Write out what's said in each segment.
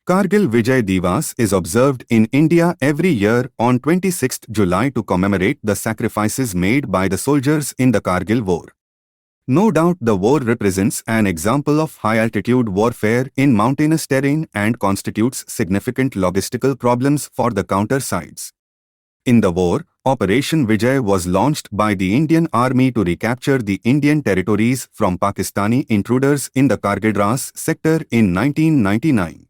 Kargil Vijay Divas is observed in India every year on 26th July to commemorate the sacrifices made by the soldiers in the Kargil War. No doubt the war represents an example of high-altitude warfare in mountainous terrain and constitutes significant logistical problems for the counter sides. In the war, Operation Vijay was launched by the Indian Army to recapture the Indian territories from Pakistani intruders in the Kargil Ras sector in 1999.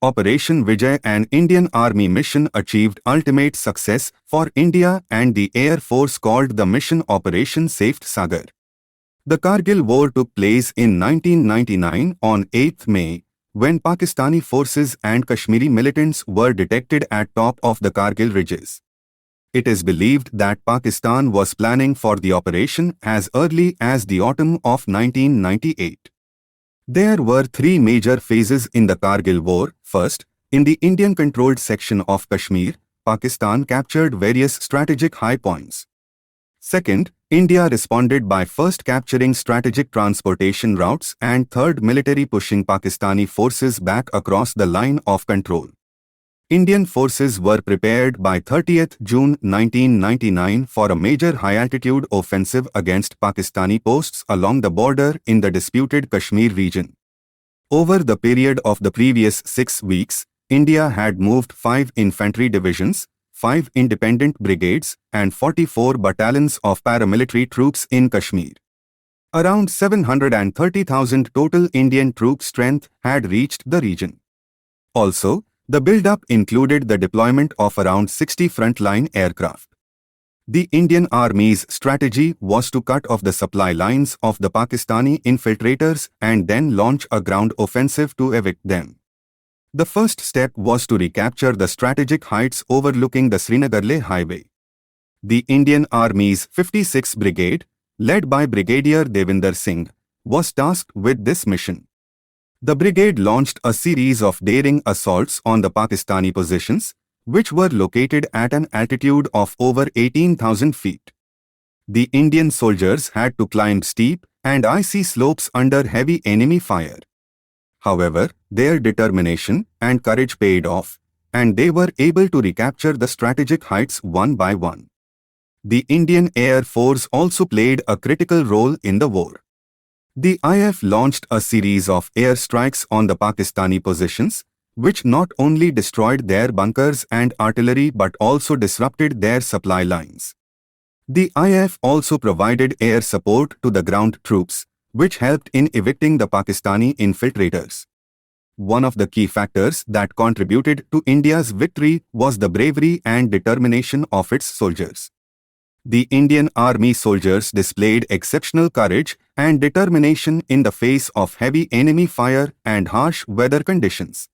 Operation Vijay, an Indian Army mission, achieved ultimate success for India, and the Air Force called the mission Operation Saved Sagar. The Kargil War took place in 1999 on 8th May, when Pakistani forces and Kashmiri militants were detected at top of the Kargil ridges. It is believed that Pakistan was planning for the operation as early as the autumn of 1998. There were three major phases in the Kargil War. First, in the Indian-controlled section of Kashmir, Pakistan captured various strategic high points. Second, India responded by first capturing strategic transportation routes, and third, military pushing Pakistani forces back across the line of control. Indian forces were prepared by 30th June 1999 for a major high-altitude offensive against Pakistani posts along the border in the disputed Kashmir region. Over the period of the previous 6 weeks, India had moved 5 infantry divisions, 5 independent brigades, and 44 battalions of paramilitary troops in Kashmir. Around 730,000 total Indian troop strength had reached the region. Also, the build-up included the deployment of around 60 frontline aircraft. The Indian Army's strategy was to cut off the supply lines of the Pakistani infiltrators and then launch a ground offensive to evict them. The first step was to recapture the strategic heights overlooking the Srinagar-Leh highway. The Indian Army's 56th Brigade, led by Brigadier Devinder Singh, was tasked with this mission. The brigade launched a series of daring assaults on the Pakistani positions, which were located at an altitude of over 18,000 feet. The Indian soldiers had to climb steep and icy slopes under heavy enemy fire. However, their determination and courage paid off, and they were able to recapture the strategic heights one by one. The Indian Air Force also played a critical role in the war. The IF launched a series of air strikes on the Pakistani positions, which not only destroyed their bunkers and artillery but also disrupted their supply lines. The IF also provided air support to the ground troops, which helped in evicting the Pakistani infiltrators. One of the key factors that contributed to India's victory was the bravery and determination of its soldiers. The Indian Army soldiers displayed exceptional courage and determination in the face of heavy enemy fire and harsh weather conditions.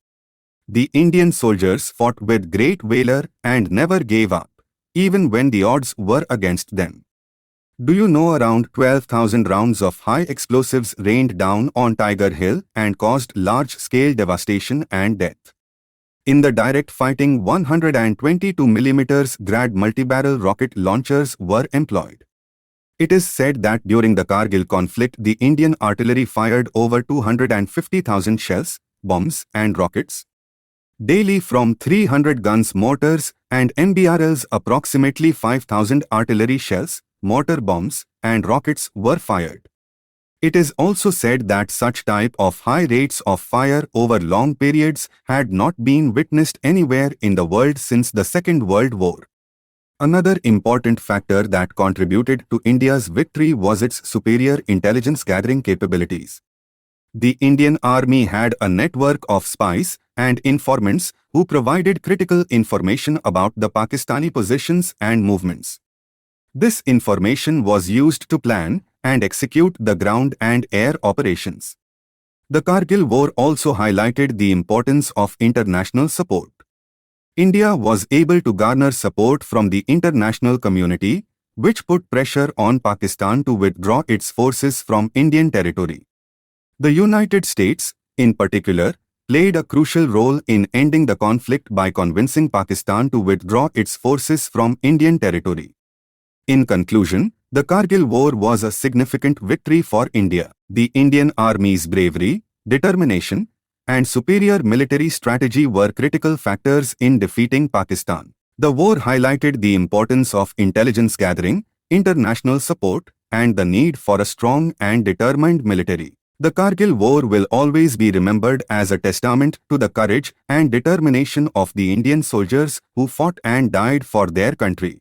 The Indian soldiers fought with great valor and never gave up, even when the odds were against them. Do you know around 12,000 rounds of high explosives rained down on Tiger Hill and caused large-scale devastation and death? In the direct fighting, 122mm Grad multi-barrel rocket launchers were employed. It is said that during the Kargil conflict, the Indian artillery fired over 250,000 shells, bombs, and rockets daily from 300 guns, mortars, and MBRLs. Approximately 5,000 artillery shells, mortar bombs, and rockets were fired. It is also said that such type of high rates of fire over long periods had not been witnessed anywhere in the world since the Second World War. Another important factor that contributed to India's victory was its superior intelligence gathering capabilities. The Indian Army had a network of spies and informants who provided critical information about the Pakistani positions and movements. This information was used to plan and execute the ground and air operations. The Kargil War also highlighted the importance of international support. India was able to garner support from the international community, which put pressure on Pakistan to withdraw its forces from Indian territory. The United States, in particular, played a crucial role in ending the conflict by convincing Pakistan to withdraw its forces from Indian territory. In conclusion, the Kargil War was a significant victory for India. The Indian Army's bravery, determination, and superior military strategy were critical factors in defeating Pakistan. The war highlighted the importance of intelligence gathering, international support, and the need for a strong and determined military. The Kargil War will always be remembered as a testament to the courage and determination of the Indian soldiers who fought and died for their country.